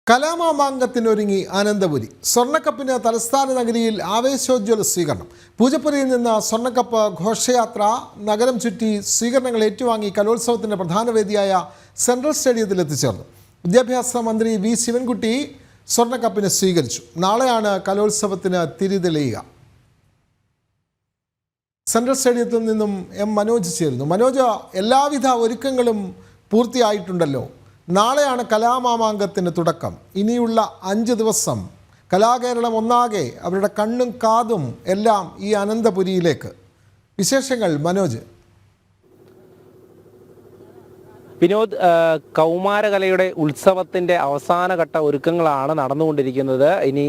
കലാമാമാങ്കത്തിനൊരുങ്ങി അനന്തപുരി. സ്വർണ്ണക്കപ്പിന് തലസ്ഥാന നഗരിയിൽ ആവേശോജ്വല സ്വീകരണം. പൂജപ്പുരയിൽ നിന്ന് സ്വർണ്ണക്കപ്പ് ഘോഷയാത്ര നഗരം ചുറ്റി സ്വീകരണങ്ങൾ ഏറ്റുവാങ്ങി കലോത്സവത്തിൻ്റെ പ്രധാന വേദിയായ സെൻട്രൽ സ്റ്റേഡിയത്തിൽ എത്തിച്ചേർന്നു. വിദ്യാഭ്യാസ മന്ത്രി വി ശിവൻകുട്ടി സ്വർണ്ണക്കപ്പിനെ സ്വീകരിച്ചു. നാളെയാണ് കലോത്സവത്തിന് തിരിതെളിയുക. സെൻട്രൽ സ്റ്റേഡിയത്തിൽ നിന്നും എം മനോജ് ചേരുന്നു. മനോജ്, എല്ലാവിധ ഒരുക്കങ്ങളും പൂർത്തിയായിട്ടുണ്ടല്ലോ. നാളെയാണ് കലാമാമാങ്കത്തിന് തുടക്കം. ഇനിയുള്ള 5 ദിവസം കലാകേരളം ഒന്നാകെ അവരുടെ കണ്ണും കാതും എല്ലാം ഈ അനന്തപുരിയിലേക്ക്. വിശേഷങ്ങൾ മനോജ്. വിനോദ്, കൗമാരകലയുടെ ഉത്സവത്തിൻ്റെ അവസാനഘട്ട ഒരുക്കങ്ങളാണ് നടന്നുകൊണ്ടിരിക്കുന്നത്. ഇനി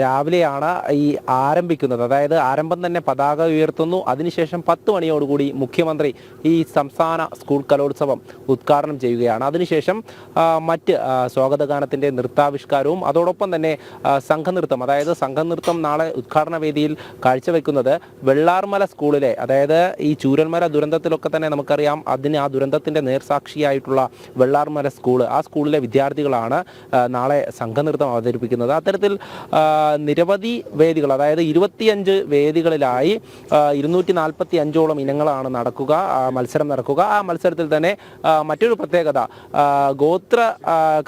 രാവിലെയാണ് ഈ ആരംഭിക്കുന്നത്. അതായത് ആരംഭം തന്നെ പതാക ഉയർത്തുന്നു. അതിനുശേഷം 10 മണിയോടുകൂടി മുഖ്യമന്ത്രി ഈ സംസ്ഥാന സ്കൂൾ കലോത്സവം ഉദ്ഘാടനം ചെയ്യുകയാണ്. അതിനുശേഷം മറ്റ് സ്വാഗതഗാനത്തിൻ്റെ നൃത്താവിഷ്കാരവും അതോടൊപ്പം തന്നെ സംഘനൃത്തം, അതായത് സംഘനൃത്തം നാളെ ഉദ്ഘാടന വേദിയിൽ കാഴ്ചവെക്കുന്നത് വെള്ളാർമല സ്കൂളിലെ, അതായത് ഈ ചൂരൽമല ദുരന്തത്തിലൊക്കെ തന്നെ നമുക്കറിയാം ആ ദുരന്തത്തിൻ്റെ നേർസാക്ഷിയായി വെള്ളാർമല സ്കൂള്, ആ സ്കൂളിലെ വിദ്യാർത്ഥികളാണ് നാളെ സംഘനൃത്തം അവതരിപ്പിക്കുന്നത്. അത്തരത്തിൽ നിരവധി വേദികൾ, അതായത് 25 വേദികളിലായി 245ഓളം ഇനങ്ങളാണ് മത്സരം നടക്കുക. ആ മത്സരത്തിൽ തന്നെ മറ്റൊരു പ്രത്യേകത, ഗോത്ര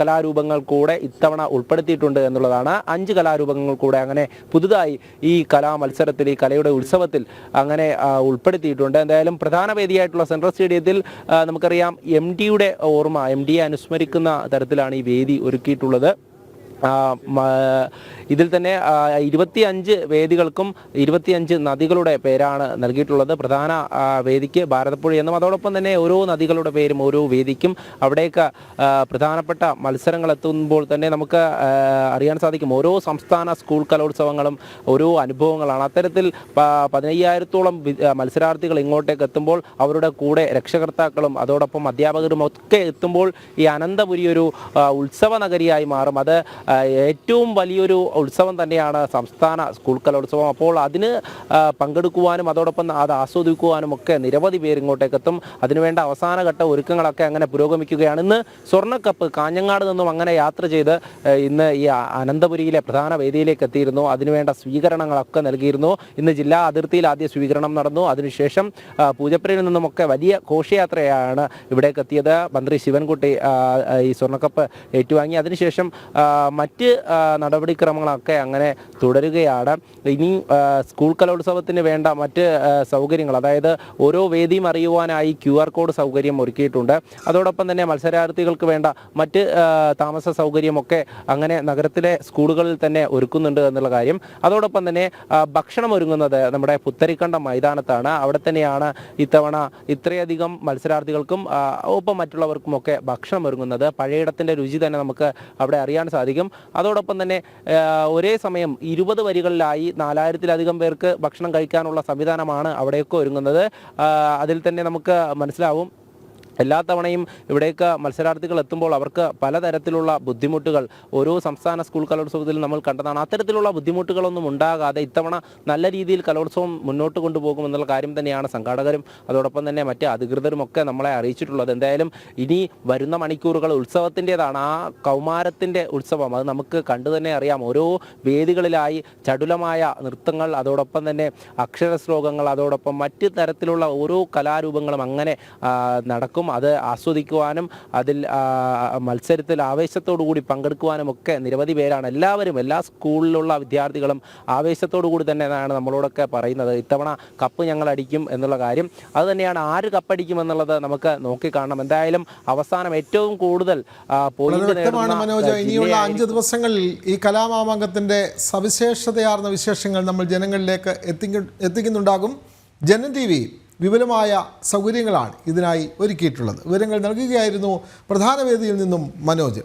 കലാരൂപങ്ങൾ കൂടെ ഇത്തവണ ഉൾപ്പെടുത്തിയിട്ടുണ്ട് എന്നുള്ളതാണ്. 5 കലാരൂപങ്ങൾ കൂടെ അങ്ങനെ പുതുതായി ഈ കലാമത്സരത്തിൽ, ഈ കലയുടെ ഉത്സവത്തിൽ അങ്ങനെ ഉൾപ്പെടുത്തിയിട്ടുണ്ട്. എന്തായാലും പ്രധാന വേദിയായിട്ടുള്ള സെൻട്രൽ സ്റ്റേഡിയത്തിൽ നമുക്കറിയാം എം ഡിയെ അനുസ്മരിക്കുന്ന തരത്തിലാണ് ഈ വേദി ഒരുക്കിയിട്ടുള്ളത്. ഇതിൽ തന്നെ 25 വേദികൾക്കും 25 നദികളുടെ പേരാണ് നൽകിയിട്ടുള്ളത്. പ്രധാന വേദിക്ക് ഭാരതപ്പുഴ എന്നും അതോടൊപ്പം തന്നെ ഓരോ നദികളുടെ പേരും ഓരോ വേദിക്കും. അവിടേക്ക് പ്രധാനപ്പെട്ട മത്സരങ്ങൾ എത്തുമ്പോൾ തന്നെ നമുക്ക് അറിയാൻ സാധിക്കും ഓരോ സംസ്ഥാന സ്കൂൾ കലോത്സവങ്ങളും ഓരോ അനുഭവങ്ങളാണ്. അത്തരത്തിൽ 15,000-ഓളം മത്സരാർത്ഥികൾ ഇങ്ങോട്ടേക്ക് എത്തുമ്പോൾ അവരുടെ കൂടെ രക്ഷകർത്താക്കളും അതോടൊപ്പം അധ്യാപകരും ഒക്കെ എത്തുമ്പോൾ ഈ അനന്തപുരി ഒരു ഉത്സവ നഗരിയായി മാറും. അത് ഏറ്റവും വലിയൊരു ഉത്സവം തന്നെയാണ് സംസ്ഥാന സ്കൂൾ കലോത്സവം. അപ്പോൾ അതിന് പങ്കെടുക്കുവാനും അതോടൊപ്പം അത് ആസ്വദിക്കുവാനും ഒക്കെ നിരവധി പേര് ഇങ്ങോട്ടേക്ക് എത്തും. അതിനുവേണ്ട അവസാനഘട്ട ഒരുക്കങ്ങളൊക്കെ അങ്ങനെ പുരോഗമിക്കുകയാണ്. ഇന്ന് സ്വർണ്ണക്കപ്പ് കാഞ്ഞങ്ങാട് നിന്നും അങ്ങനെ യാത്ര ചെയ്ത് ഇന്ന് ഈ അനന്തപുരിയിലെ പ്രധാന വേദിയിലേക്ക് എത്തിയിരുന്നു. അതിനുവേണ്ട സ്വീകരണങ്ങളൊക്കെ നൽകിയിരുന്നു. ഇന്ന് ജില്ലാ അതിർത്തിയിൽ ആദ്യ സ്വീകരണം നടന്നു. അതിനുശേഷം പൂജപ്പുരയിൽ നിന്നുമൊക്കെ വലിയ ഘോഷയാത്രയാണ് ഇവിടേക്ക് എത്തിയത്. മന്ത്രി ശിവൻകുട്ടി ഈ സ്വർണ്ണക്കപ്പ് ഏറ്റുവാങ്ങി. അതിനുശേഷം മറ്റ് നടപടിക്രമങ്ങളൊക്കെ അങ്ങനെ തുടരുകയാണ്. ഇനി സ്കൂൾ കലോത്സവത്തിന് വേണ്ട മറ്റ് സൗകര്യങ്ങൾ, അതായത് ഓരോ വേദിയും അറിയുവാനായി QR കോഡ് സൗകര്യം ഒരുക്കിയിട്ടുണ്ട്. അതോടൊപ്പം തന്നെ മത്സരാർത്ഥികൾക്ക് വേണ്ട മറ്റ് താമസ സൗകര്യമൊക്കെ അങ്ങനെ നഗരത്തിലെ സ്കൂളുകളിൽ തന്നെ ഒരുക്കുന്നുണ്ട് എന്നുള്ള കാര്യം. അതോടൊപ്പം തന്നെ ഭക്ഷണം ഒരുങ്ങുന്നത് നമ്മുടെ പുത്തരിക്കണ്ടം മൈതാനത്താണ്. അവിടെ തന്നെയാണ് ഇത്തവണ ഇത്രയധികം മത്സരാർത്ഥികൾക്കും ഒപ്പം മറ്റുള്ളവർക്കുമൊക്കെ ഭക്ഷണം ഒരുങ്ങുന്നത്. പഴയയിടത്തിൻ്റെ രുചി തന്നെ നമുക്ക് അവിടെ അറിയാൻ സാധിക്കും. അതോടൊപ്പം തന്നെ ഒരേ സമയം 20 വരികളിലായി 4000-ലധികം പേർക്ക് ഭക്ഷണം കഴിക്കാനുള്ള സംവിധാനമാണ് അവിടെയൊക്കെ ഒരുങ്ങുന്നത്. അതിൽ തന്നെ നമുക്ക് മനസ്സിലാവും എല്ലാ തവണയും ഇവിടേക്ക് മത്സരാർത്ഥികൾ എത്തുമ്പോൾ അവർക്ക് പലതരത്തിലുള്ള ബുദ്ധിമുട്ടുകൾ ഓരോ സംസ്ഥാന സ്കൂൾ കലോത്സവത്തിൽ നമ്മൾ കണ്ടതാണ്. അത്തരത്തിലുള്ള ബുദ്ധിമുട്ടുകളൊന്നും ഉണ്ടാകാതെ ഇത്തവണ നല്ല രീതിയിൽ കലോത്സവം മുന്നോട്ട് കൊണ്ടുപോകുമെന്നുള്ള കാര്യം തന്നെയാണ് സംഘാടകരും അതോടൊപ്പം തന്നെ മറ്റ് അധികൃതരും ഒക്കെ നമ്മളെ അറിയിച്ചിട്ടുള്ളത്. എന്തായാലും ഇനി വരുന്ന മണിക്കൂറുകൾ ഉത്സവത്തിൻ്റെതാണ്. ആ കൗമാരത്തിൻ്റെ ഉത്സവം അത് നമുക്ക് കണ്ടു തന്നെ അറിയാം. ഓരോ വേദികളിലായി ചടുലമായ നൃത്തങ്ങൾ, അതോടൊപ്പം തന്നെ അക്ഷരശ്ലോകങ്ങൾ, അതോടൊപ്പം മറ്റ് തരത്തിലുള്ള ഓരോ കലാരൂപങ്ങളും അങ്ങനെ നടക്കും. അത് ആസ്വദിക്കുവാനും അതിൽ മത്സരത്തിൽ ആവേശത്തോടു കൂടി പങ്കെടുക്കുവാനും ഒക്കെ നിരവധി പേരാണ്. എല്ലാവരും, എല്ലാ സ്കൂളിലുള്ള വിദ്യാർത്ഥികളും ആവേശത്തോടു കൂടി തന്നെയാണ് നമ്മളോടൊക്കെ പറയുന്നത്. ഇത്തവണ കപ്പ് ഞങ്ങൾ അടിക്കും എന്നുള്ള കാര്യം. അത് തന്നെയാണ്. ആര് കപ്പടിക്കും എന്നുള്ളത് നമുക്ക് നോക്കിക്കാണണം. എന്തായാലും അവസാനം ഏറ്റവും കൂടുതൽ ഇനിയുള്ള 5 ദിവസങ്ങളിൽ ഈ കലാമാമാങ്കത്തിൻ്റെ സവിശേഷതയാർന്ന വിശേഷങ്ങൾ നമ്മൾ ജനങ്ങളിലേക്ക് എത്തിക്കുന്നുണ്ടാകും. ജനം TV വിപുലമായ സൗകര്യങ്ങളാണ് ഇതിനായി ഒരുക്കിയിട്ടുള്ളത്. വിവരങ്ങൾ നൽകുകയായിരുന്നു പ്രധാന വേദിയിൽ നിന്നും മനോജ്.